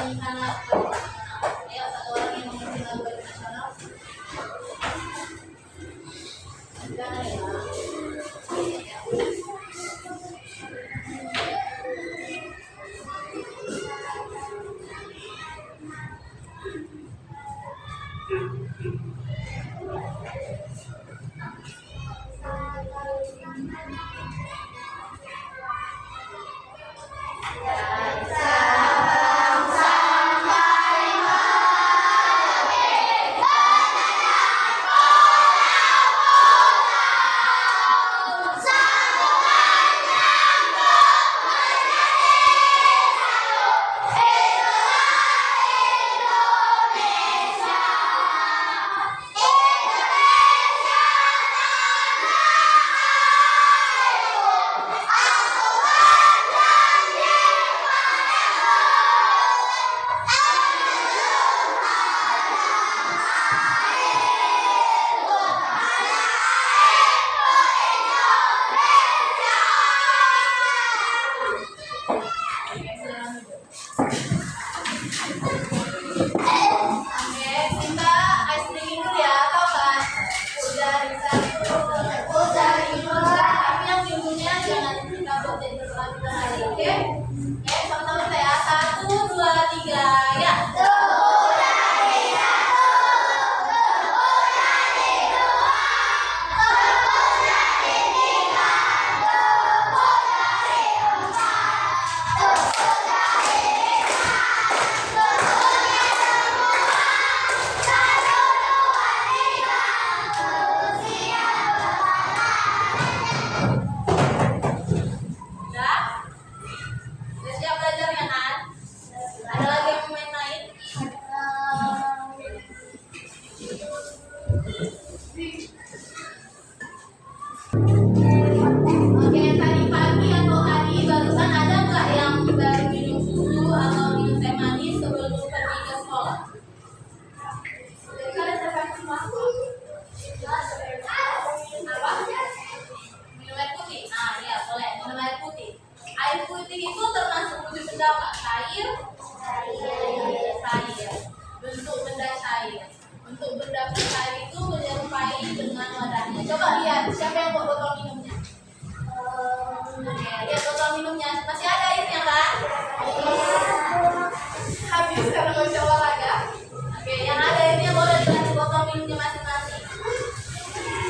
nyanyikan lagu nasional. Ayo, satu orang yang menyanyi lagu nasional. Jangan ya. Untuk benda cair itu menyerupai dengan wadahnya. Coba lihat siapa yang bawa botol minumnya. Oke, lihat botol minumnya masih ada airnya kan? Habis karena mau olahraga. Oke, yang ada airnya boleh dikasih botol minumnya masing-masing.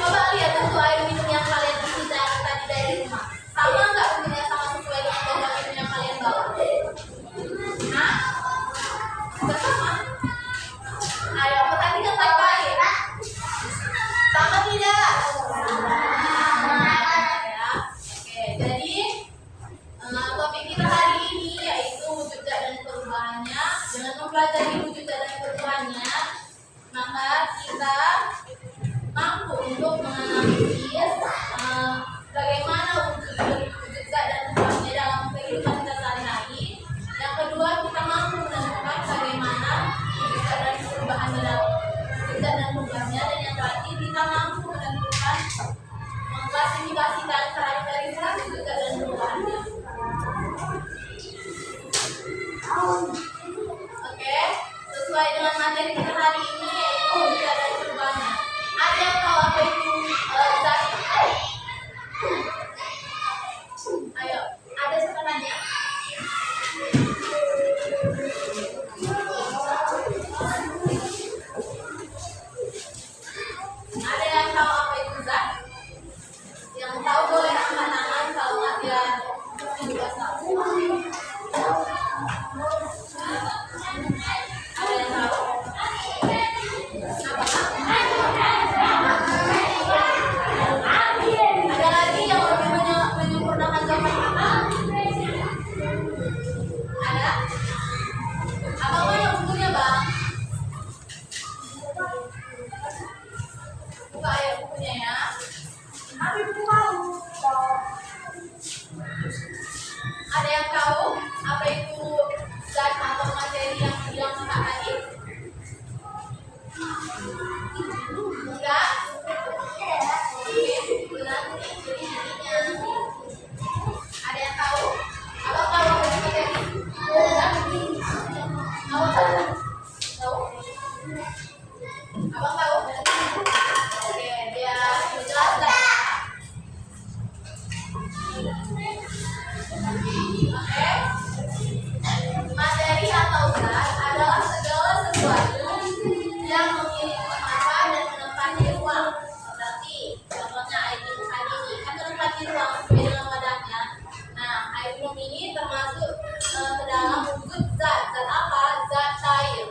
Coba lihat bentuk air minum yang kalian isi tadi dari rumah. Sama nggak bentuknya, sama sesuai dengan botol minum yang kalian bawa? Nah, nggak sama. Ayo perhatikan baik-baik. Sama tidak? Ya. Oke, jadi topik kita hari ini yaitu wujud zat dan perubahannya. Dengan mempelajari wujud zat dan perubahannya, maka kita mampu untuk menganalisis bagaimana wujud zat dan perubahannya dalam kehidupan kita sehari-hari. Yang kedua, kita mampu menentukan bagaimana wujud zat dan perubahan dalam wujud zat dan perubahannya. Dan yang terakhir, kita mampu menentukan mengklasifikasikan karakteristik wujud zat dan perubahannya. Oke, sesuai dengan materi kita hari ini yaitu wujud zat dan perubahannya. Ada yang tahu apa itu zat? Ayo, ada siapa nanya? Ada yang tahu apa itu zat? Yang tahu boleh angkat tangan, kalau nggak dia juga tahu. Oke. Materi atau zat adalah segala sesuatu yang memiliki massa dan menempati ruang. Berarti contohnya air minum ini kan menempati ruang sesuai dengan wadahnya. Nah, air minum ini termasuk ke dalam wujud zat. Zat apa? Zat cair.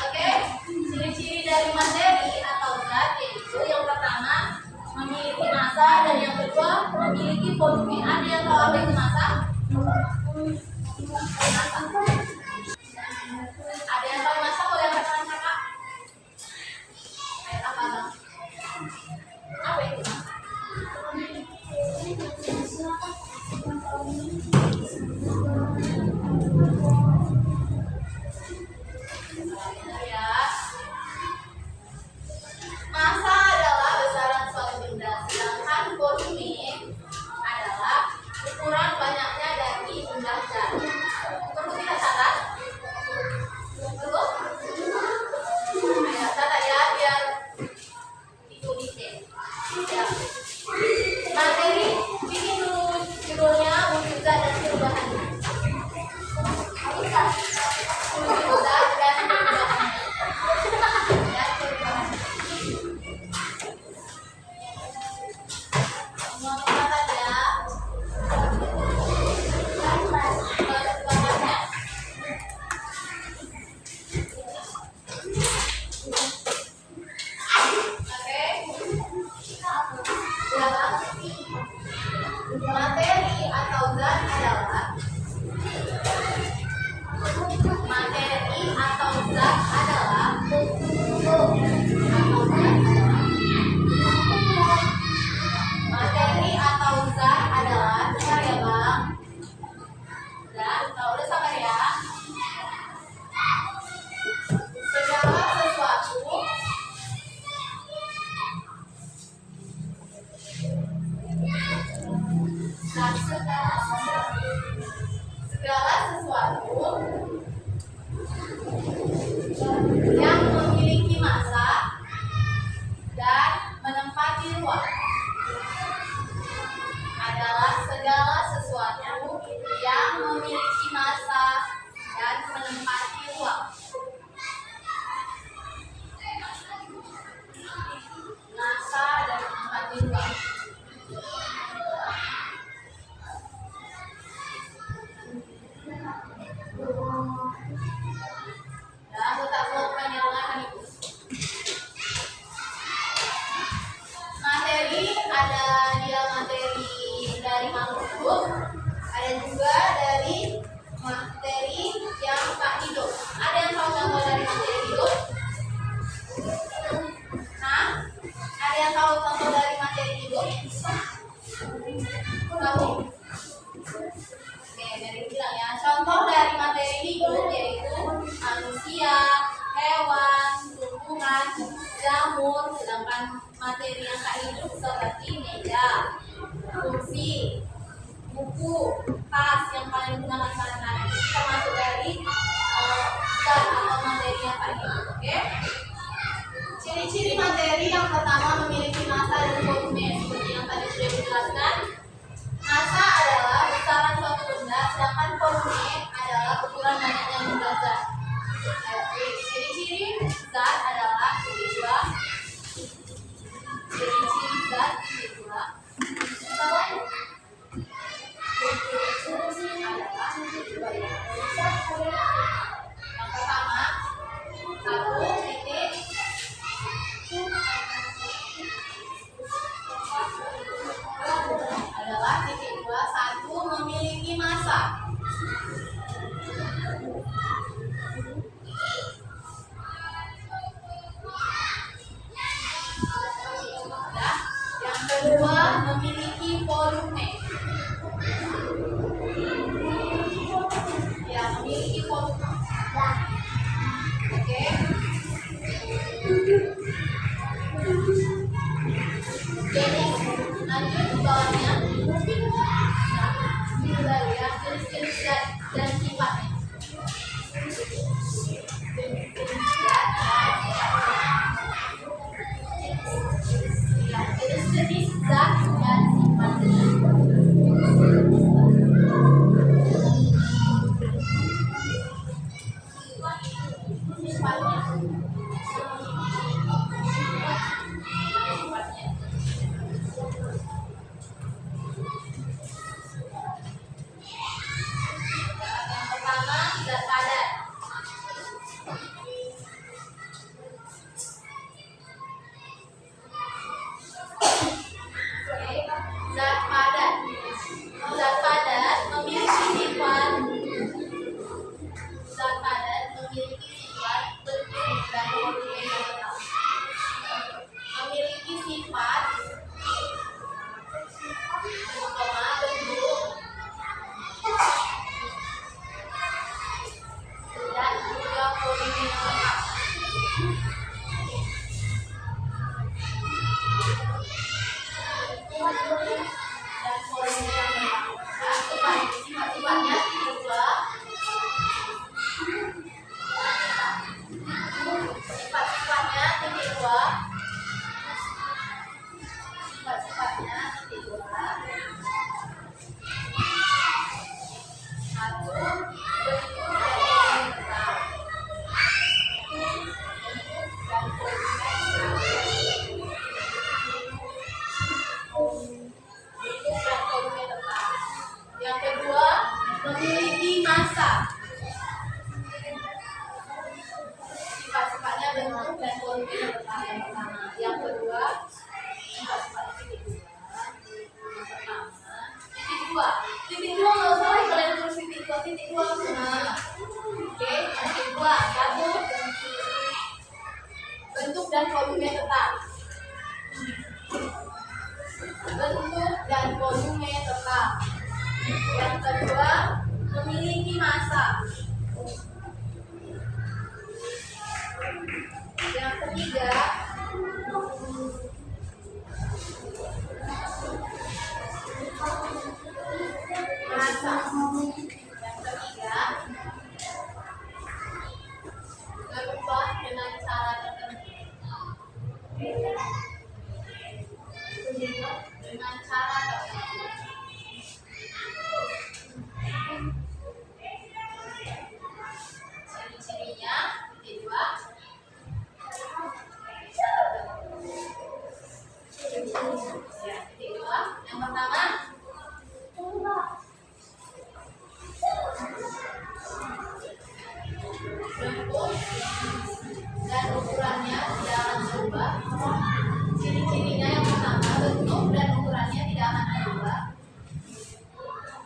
Oke. Ciri-ciri dari materi atau zat yaitu yang pertama memiliki massa dan yang kedua memiliki volume. Ada yang tahu apa itu massa? Ada yang tahu massa? Boleh angkat tangan kakak? Apa bang? Apa itu massa? Ya. Massa adalah besaran suatu benda, sedangkan volume adalah ukuran banyaknya dari jumlah zat. Perlu kita catat? Perlu? Ayo catat ya biar ditulis ya. Materi bikin dulu judulnya wujud zat dan perubahannya. Wujud zat dan perubahannya. Semua catat ya. Perubahannya. Oke. Materi atau zat adalah materi atau zat adalah dengar ya bang. Udah sabar ya. Segala sesuatu yang memiliki massa dan menempati ruang adalah segala sesuatu yang memiliki massa dan menempati ruang. Massa dan menempati ruang. Dan letak blokan yang akan itu. Materi ada dia materi dari makhluk hidup, ada juga dari materi yang tak hidup. Ada yang tahu contoh dari materi hidup? Nah, ada yang tahu contoh dari materi hidup? Tahu? Oke, dari bilang ya. Contoh dari materi hidup yaitu manusia, hewan, tumbuhan, jamur. Sedangkan materi yang tak hidup seperti meja, kursi, buku, tas yang paling digunakan sehari-hari termasuk dari zat atau materi yang tak hidup. Oke? Ciri-ciri materi yang pertama memiliki massa dan volume seperti yang tadi sudah dijelaskan. Massa adalah besaran suatu benda, sedangkan volume adalah ukuran banyaknya jumlah zat. Ciri-ciri zat adalah dua. Ciri-ciri zat dua. Yang pertama, satu titik adalah titik dua, satu memiliki massa. Yang kedua memiliki volume. Ya, memiliki volume. Oke. Jadi lanjut ke bawahnya. Nah, ini baru ya jenis-jenis dan sifatnya. memiliki massa. Sifat-sifatnya bentuk dan volume yang pertama. Yang kedua, sifat-sifatnya titik dua. Yang pertama, titik dua. Titik dua nggak usah lagi kalian tulis titik dua. Titik dua semua. Oke, titik dua. Satu, bentuk dan volume tetap. Bentuk dan volume tetap. Yang kedua, memiliki massa. Yang ketiga, massa. Yang ketiga, berubah dengan cara tertentu. Dengan cara tertentu. Ciri-cirinya titik dua. Ya, titik dua. Yang pertama, bentuk dan ukurannya tidak akan berubah. Ciri-cirinya yang pertama, bentuk dan ukurannya tidak akan berubah.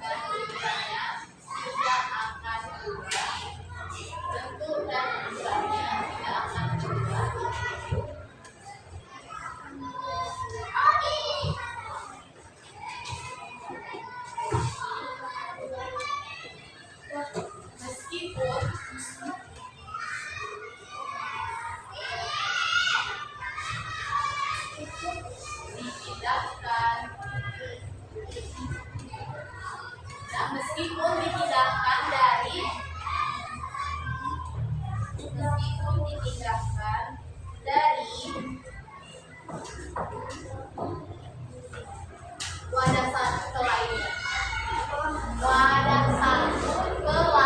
Dan ukurannya tidak akan berubah. Bentuk dan ukurannya tidak akan berubah. Meskipun dipindahkan, nah, meskipun dipindahkan dari wadah satu ke lainnya, wadah satu ke lainnya.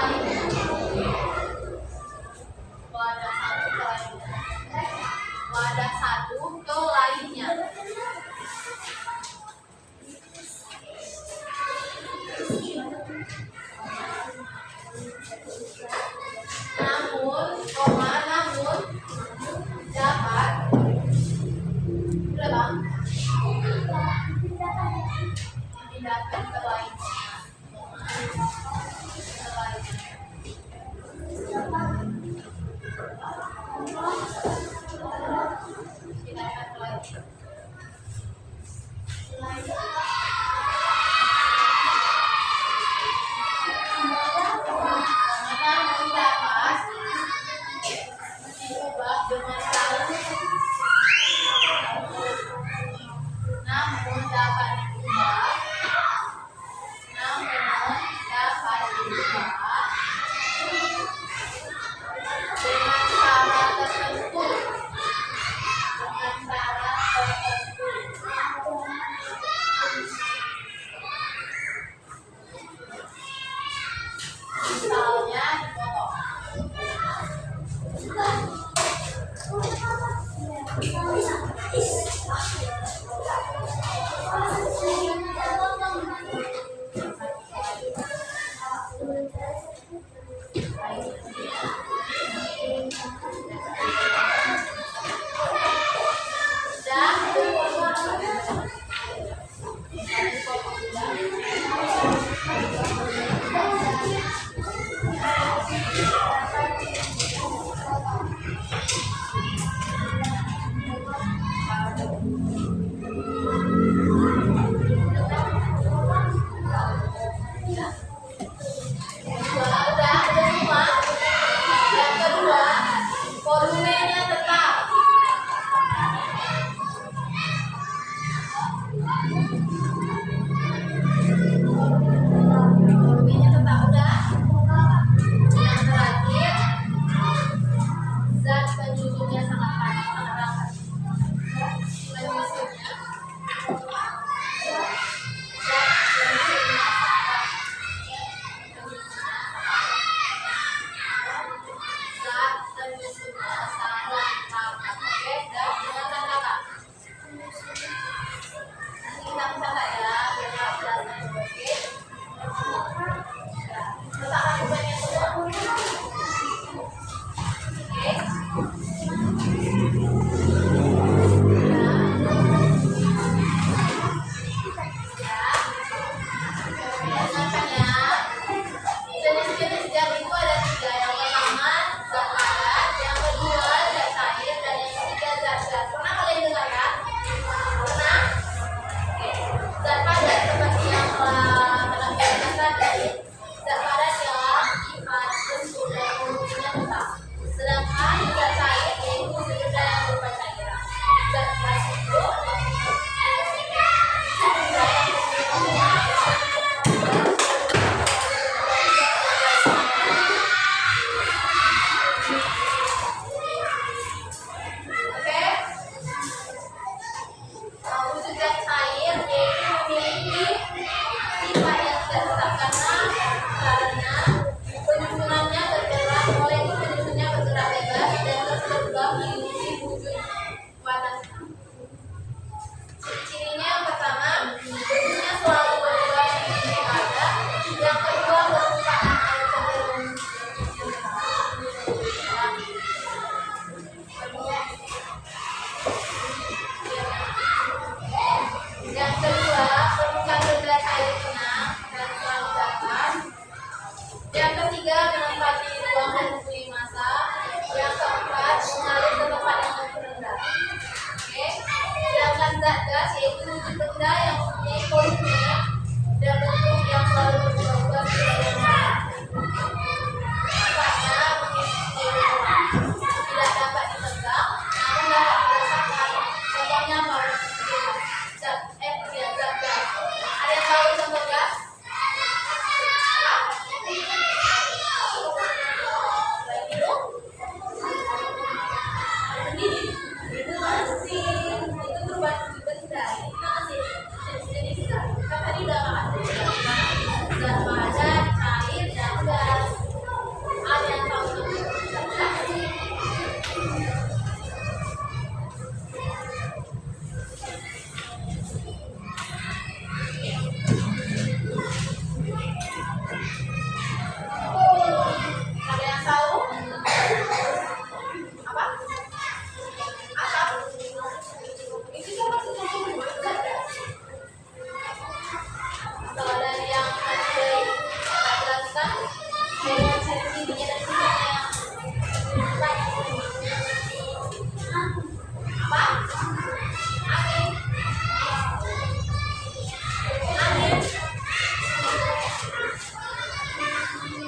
Jadi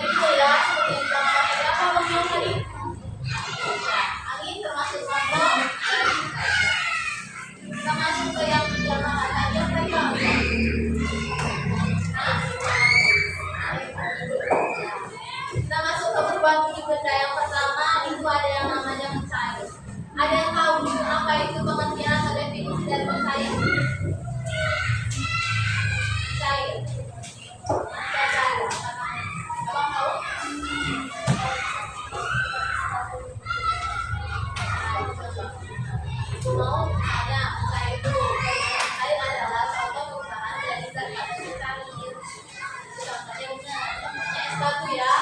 itu ya, seperti yang kita pakai apa bang tadi? Angin termasuk contoh. Kita masuk ke yang mana aja mereka. Kita masuk ke perubahan bunyi benda yang pertama itu ada yang namanya mencair. Ada yang tahu apa itu pengertian atau definisi dari mencair? Cair. Cair. Abang tahu? Mau ada mencair itu. Mencair adalah contoh perubahan dari zat atau mencair. Contohnya benar. Contohnya es batu ya.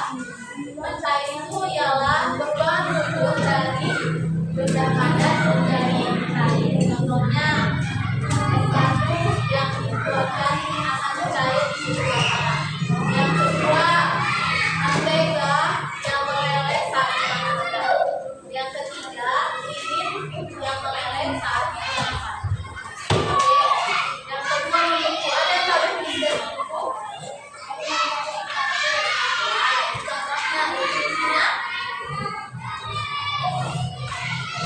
Mencair itu ialah perubahan wujud dari benda padat menjadi cair. Contohnya es batu yang dikeluarkan akan mencair di suhu panas. Yang kedua, mentega yang meleleh saat dimakan. Yang ketiga, lilin yang meleleh saat dimakan. Oke. Yang kedua, menunggu. Ada yang tahu definisi dari menunggu? Contohnya, definisinya?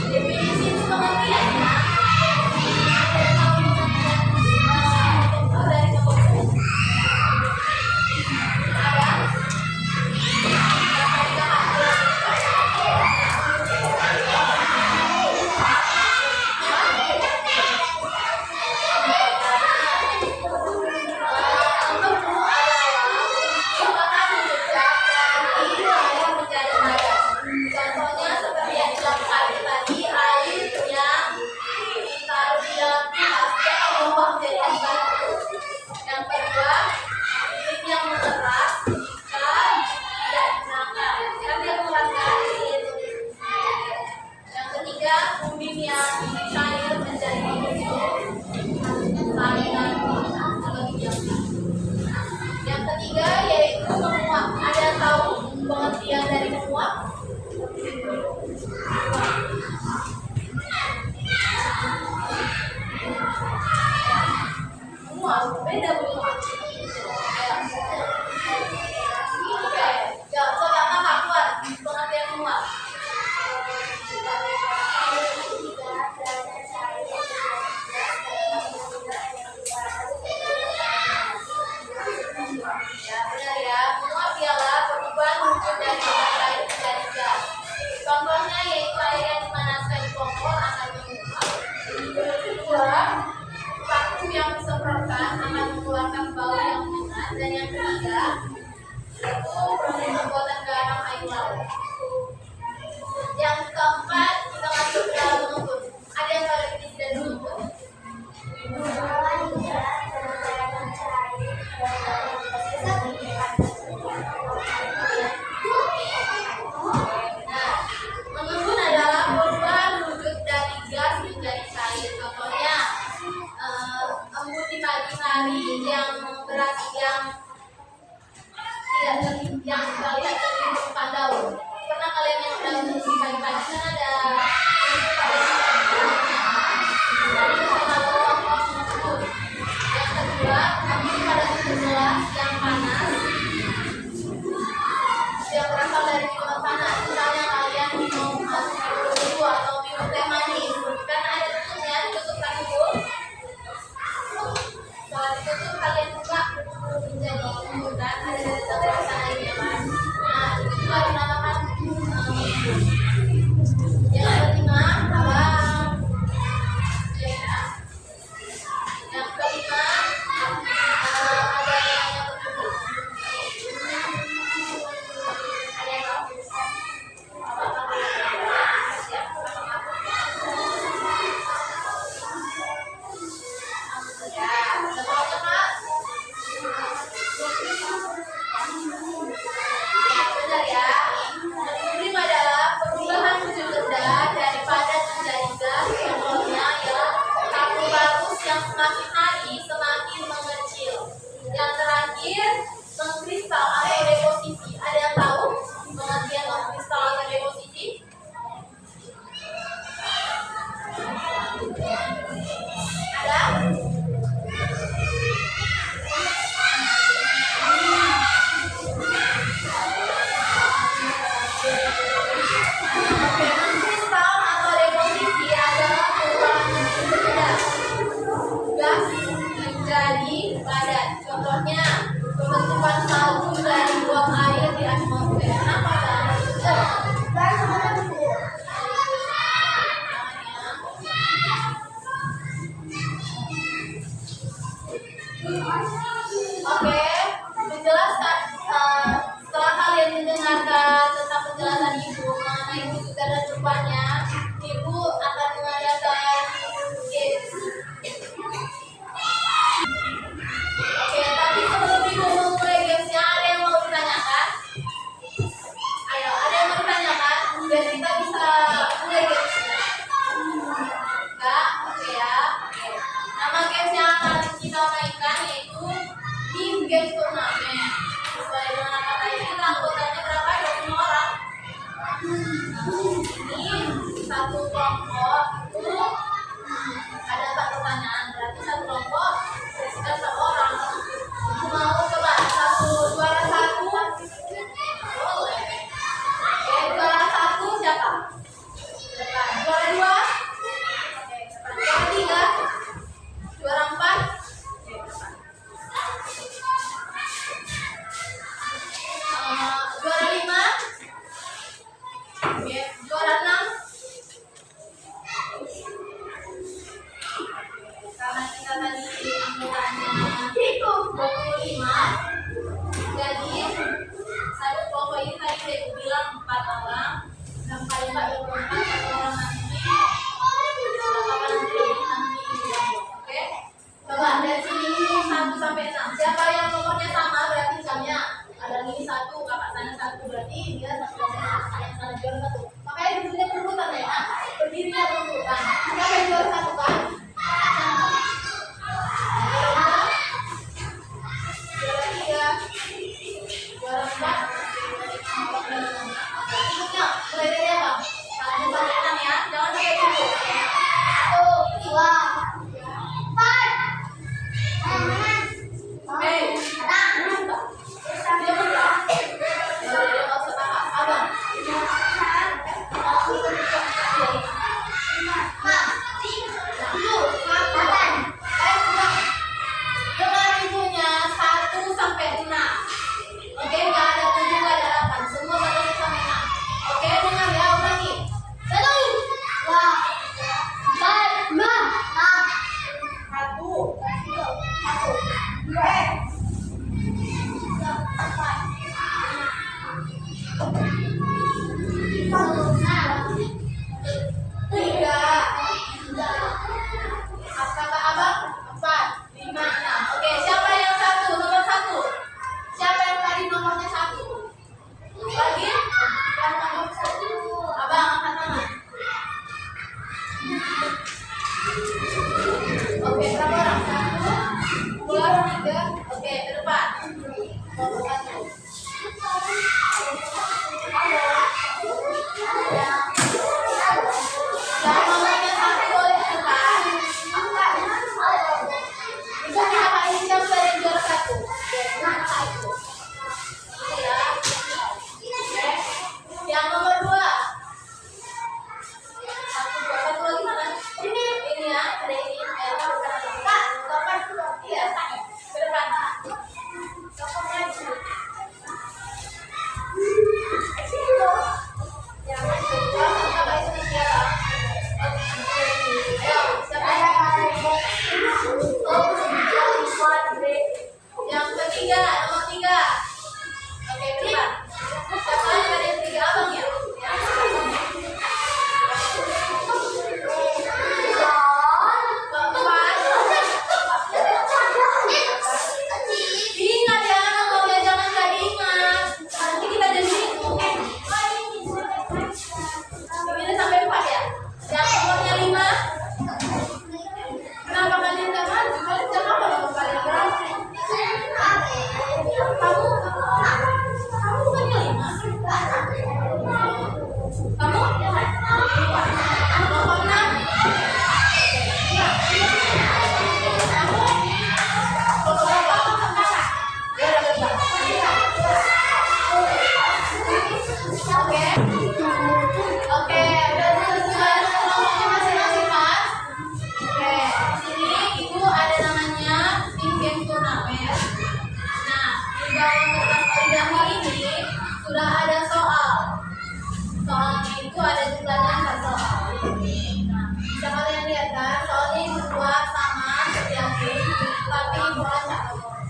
Definisi itu pengertiannya bentuk dari kelompok. Ada contohnya seperti yang dilakukan tadi, air yang ditaruh di dalam gelas dia berubah menjadi es batu. Yang kedua, lilin yang mengeras jika tidak digunakan, kan dia mengeluarkan lilin. Yang ketiga, ubin yang cair menjadi wujud salinan atau didiamkan. Yang ketiga yaitu menguap. Ada yang tahu pengertian dari menguap? Menguap, beda menguap. Oke, coba kakak keluar pengertian menguap. Ya, benar ya. Menguap ialah perubahan wujud dari air menjadi gas. Contohnya yaitu air yang dipanaskan di kompor akan menguap. Kedua, vakum yang disemprotkan akan mengeluarkan bau yang menyengat. Dan yang ketiga, itu proses pembuatan garam air laut. Yang keempat, kita masuk ke dalam menuntut. Ada yang tahu definisi dari menuntut? Nah, mengembun adalah perubahan wujud dari gas menjadi cair. Contohnya, embun di pagi hari yang berarti yang tidak yang kita lihat terlihat daun. Pernah kalian yang daun di pagi-pagi kan ada dari kalau embun. Yang kedua, embun pada suhu gelas yang panas yang berasal dari minuman panas. Misalnya kalian minum susu atau minum teh manis, kan ada tutupnya, ditutupkan dulu. Setelah ditutup kalian buka menjadi embun kan, ada tetesan airnya kan. Nah, itu juga dinamakan embun. Yang kelima adalah yang kelima ada yang tertutup. Ada yang tahu? Ya, udah tahu kan, Kak? lebih padat. Contohnya, pembentukan salju dari uap air di atmosfer. Kenapa Oke, menjelaskan setelah kalian mendengarkan tentang penjelasan Ibu mengenai wujud dan rupanya, Ibu akan mengadakan games. Oke, tapi sebelum Ibu memulai gamesnya, ada yang mau ditanyakan? Ayo, ada yang mau ditanyakan? Biar kita bisa mulai gamesnya. Enggak? Oke ya. Oke. Nama games yang akan kita mainkan yaitu Team Games Turnamen. Sesuai dengan apa tadi kita anggotanya berapa? 25 orang. Ini satu kelompok itu ada 4 pertanyaan. Berarti satu kelompok sekitar 1 orang. Mau coba juara satu? Boleh. Oke, juara satu siapa? Depan. Juara 2? Oke, depan. Juara 3? Juara 4? Oke, depan. Juara 5? Oke, juara 6? Karena kita tadi anggotanya 25, jadi satu kelompok ini tadi saya bilang 4 orang, dan paling banyak 24 satu orang nanti. Apakah nanti lebih nanti bilang, oke? Coba dari sini 1 sampai 6. Siapa yang nomornya sama berarti jamnya ada ini 1, kakak sana 1, berarti dia satu yang sana juara 1. Makanya duduknya berurutan ya, berdirinya berurutan. Siapa yang juara 1 kan? Juara 4, duduknya mulai dari apa? 1 sampai 6 ya, jangan sampai duduk. 1, 2, 4. Dia berapa? Dia mau setengah. Abang. Dengan ibunya 1 sampai 6. Oke, nggak ada 7, nggak ada 8. Semua batasi sampai 6. Oke, dengar ya, ulangi. 1, 2, 4, 5, 6. 1, 2, 3. Kata abang 4, 5, 6. Oke, siapa yang nomor 1? Siapa yang tadi nomornya 1? Lagi? Yang nomor 1. Abang angkat tangan. Oke, berapa orang? 1, 2, 3. Oke, ke depan. Nomor 1. ya. Nah, di bawah kertas poligami ini sudah ada soal. Soalnya itu ada jumlahnya 4 soal. Nah, bisa kalian lihat kan, soalnya dibuat sama Yakin, tapi bukan Kak Nomor.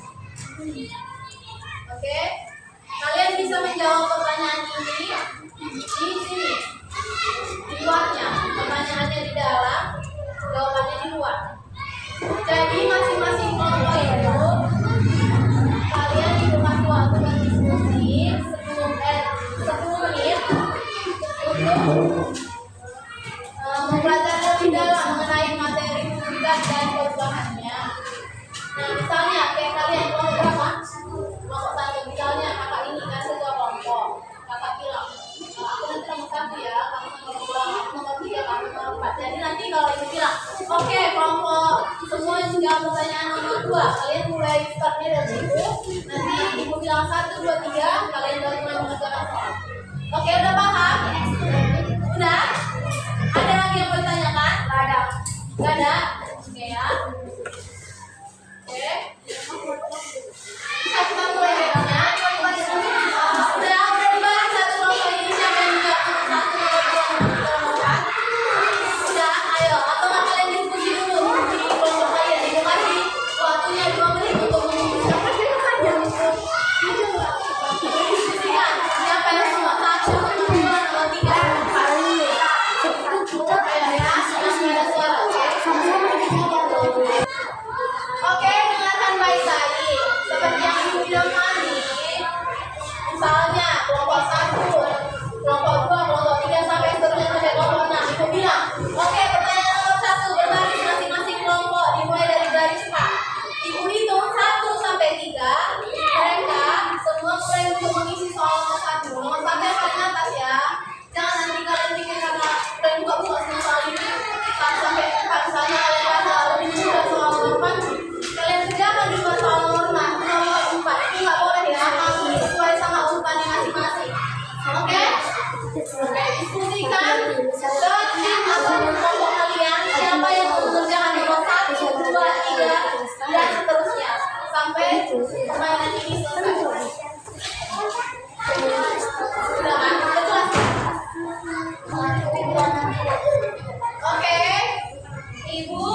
Oke, kalian bisa menjawab pertanyaan ini di sini, di luarnya. Pertanyaannya di dalam, jawabannya di luar. Jadi masing-masing kelompok itu kalian diberikan waktu berdiskusi 10 menit untuk mempelajari lebih dalam mengenai materi tugas dan perubahannya. Nah, misalnya kayak kalian kelompok berapa? Kelompok 1, misalnya kakak ini kan ketua kelompok. Kakak bilang, aku nanti nomor 1 ya, kamu nomor 2, aku nomor 3, kamu nomor 4. Jadi nanti kalau ibu bilang, oke kelompok semua jawab pertanyaan nomor 2, kalian mulai startnya dari situ. Nanti ibu bilang 1, 2, 3, kalian baru mulai mengerjakan soal. Oke, udah paham? Udah? Ada lagi yang mau ditanyakan? Gak ada. Gak ada? Oke ya. Oke. Bisa kita mulai bedanya. Udah dibahas satu kelompok ini siapa yang juga nomor 1, nomor 2, nomor 3, nomor 4. Udah, ayo. Atau nggak kalian diskusi dulu di kelompok kalian. Ibu kasih waktunya 2 menit untuk diskusikan siapa yang nomor 1, nomor 2, nomor 3, nomor 4. Oke, dengarkan baik-baik. Seperti yang ibu bilang tadi, misalnya kelompok 1, kelompok 2, kelompok 3 sampai seterusnya sampai kelompok 6. Ibu bilang, oke, pertanyaan nomor 1 berbaris masing-masing kelompok dimulai dari garis K. Ibu hitung 1 sampai 3. Mereka semua mulai untuk mengisi soal nomor 1. Nomor 1 yang paling atas ya. Jangan nanti kalian pikir karena kalian buka-buka semua soal ini 1 sampai 4. Misalnya kalian baca lebih mudah soal nomor 4, kalian kerjakan juga soal nomor 6, nomor 4. Itu nggak boleh ya, harus sesuai sama urutannya masing-masing. Oke? Oke, diskusikan ke tim atau kelompok kalian siapa yang mau mengerjakan nomor 1, 2, 3 dan seterusnya sampai permainan ini selesai. Sudah kan? Sudah jelas? Oke, ibu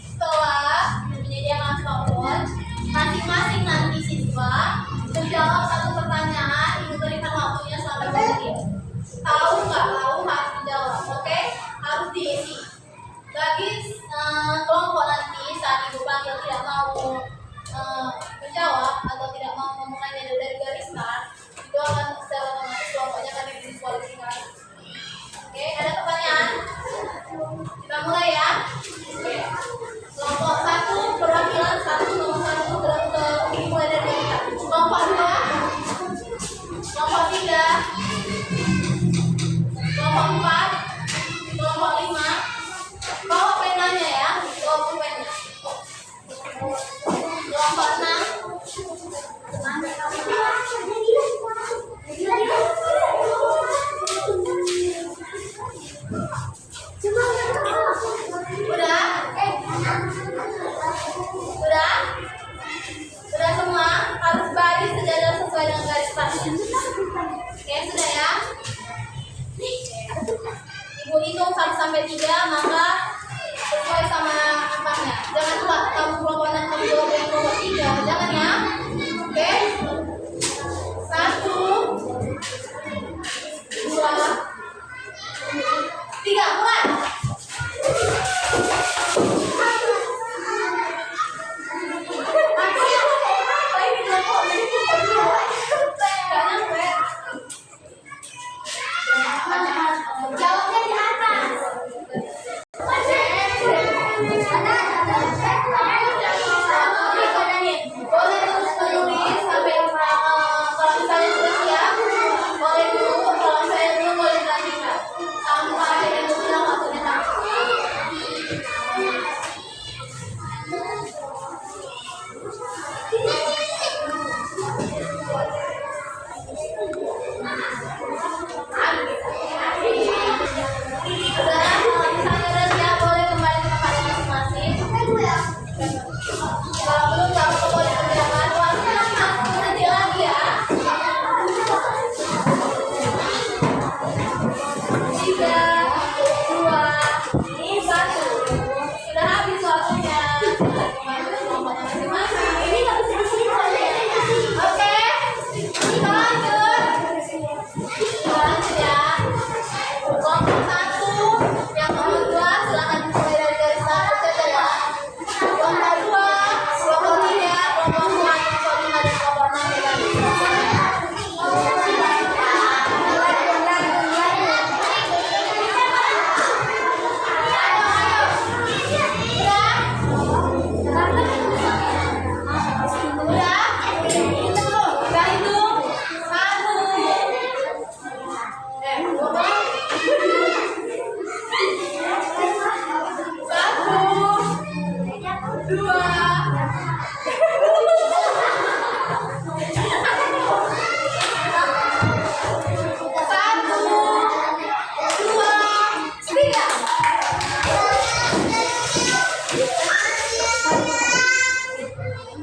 setelah menyediakan software, masing-masing nanti siswa menjawab satu pertanyaan. Ibu berikan waktunya sampai 2 menit. Tahu nggak tahu harus dijawab, oke? Harus diisi. Bagi kelompok nanti saat ibu panggil tidak mau menjawab atau tidak mau memulai dari garis start, itu akan secara otomatis kelompoknya akan didiskualifikasi. Oke, ada pertanyaan? Kita mulai ya. Oke. Kelompok 1 perwakilan 1 nomor 1 dimulai dari kita. Kelompok 2, kelompok 3, kelompok 4, kelompok 5. Bawa penanya ya, bawa pulpennya. Kelompok 6. Udah? Udah? Udah semua? Harus baris sejajar sesuai dengan garis startnya. Oke, sudah ya? Ibu hitung 1 sampai 3, maka sesuai sama angkanya. Jangan lupa kamu kelompok 6, kamu kelompok 3. Jangan ya? Oke? 1, 2, 3, mulai. Jawabnya di atas. Oke,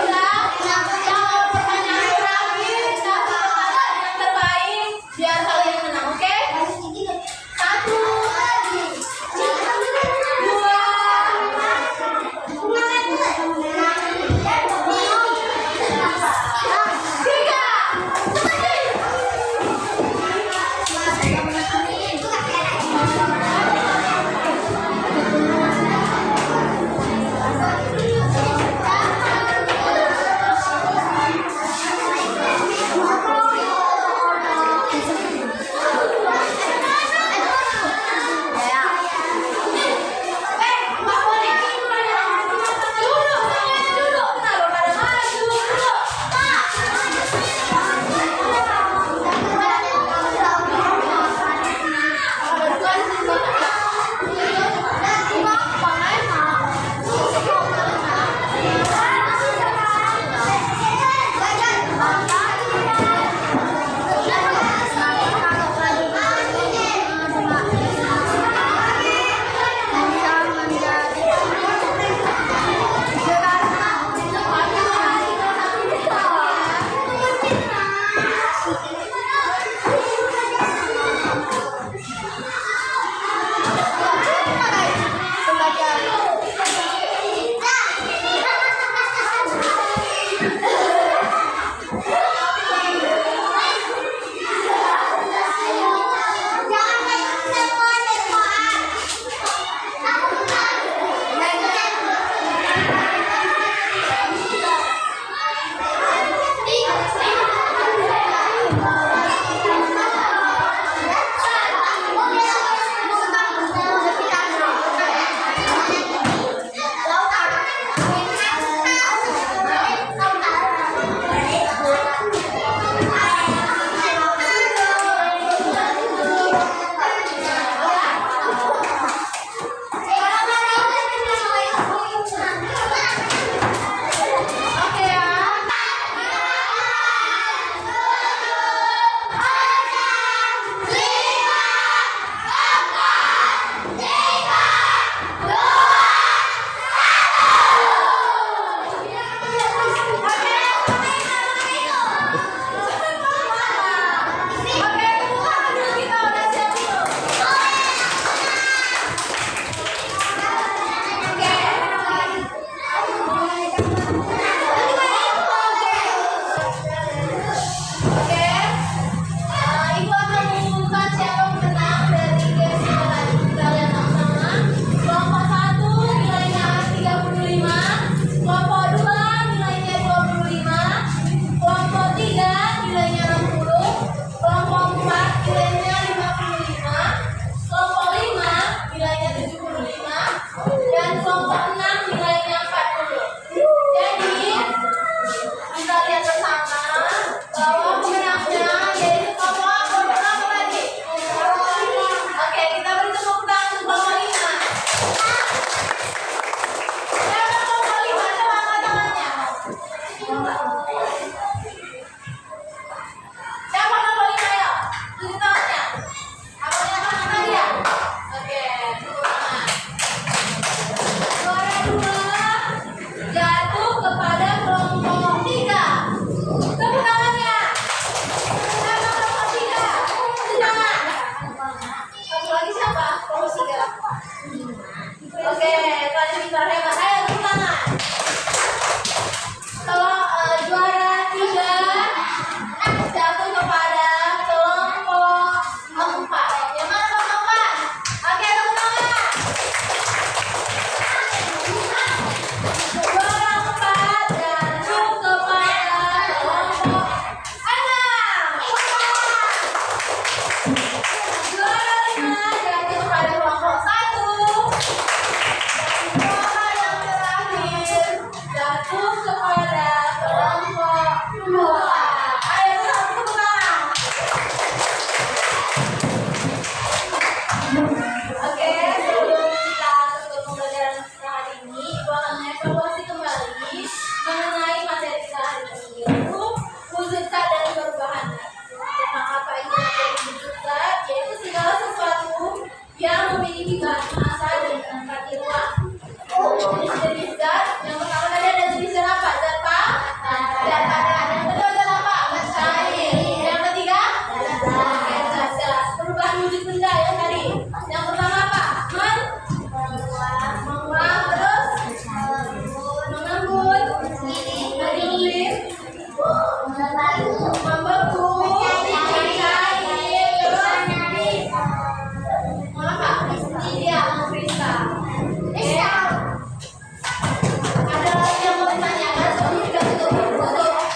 udah. Jawab pertanyaan terakhir. pintar hebat. Ayo tepuk tangan. Tolong juara 3 jatuh kepada kelompok 4. Yang mana kelompok 4? Oke, tepuk tangan. Juara 4 jatuh kepada kelompok 6. Juara 5 jatuh kepada kelompok 1. Juara yang terakhir jatuh kepada kelompok 2. Ayo tepuk tangan. Oke, sebelum kita tutup pembelajaran hari ini, Ibu akan mengevaluasi kembali mengenai materi kita hari ini, yaitu wujud zat dan perubahannya. Tentang apa itu materi wujud zat? Yaitu segala sesuatu yang memiliki bahan massa dan menempati ruang. Jenis zat yang pertama tadi ada jenis zat apa? Zat zat padat. Yang kedua zat apa? Zat cair. Yang ketiga zat gas. Perubahan wujud benda yang tadi. Yang pertama apa? Menguap, terus mengembun, menggiling, membeku, mencair, terus apa? Iya, mengkristal. Ada lagi yang mau ditanyakan sebelum kita tutup pembelajaran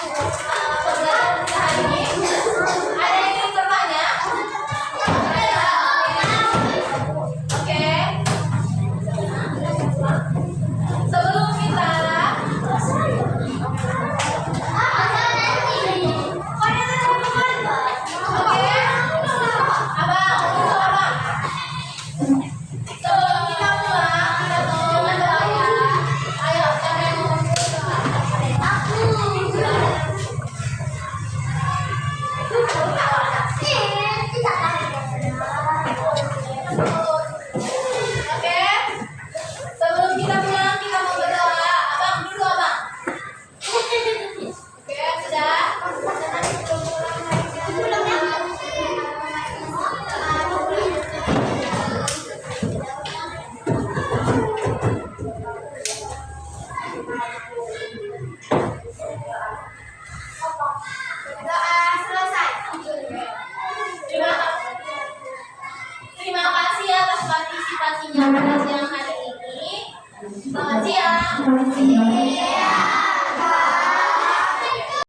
kita hari ini? Ada yang ingin bertanya? Oke. Sebelum kita Oke. Abang, itu abang. Sebelum kita pulang, kita mau berdoa. Ayo, siapa yang mau berdoa? Oke. Sebelum kita pulang, kita mau berdoa. Abang, dulu abang. Oke, sudah. Doa selesai. Terima kasih atas partisipasinya pada siang hari ini. Selamat siang.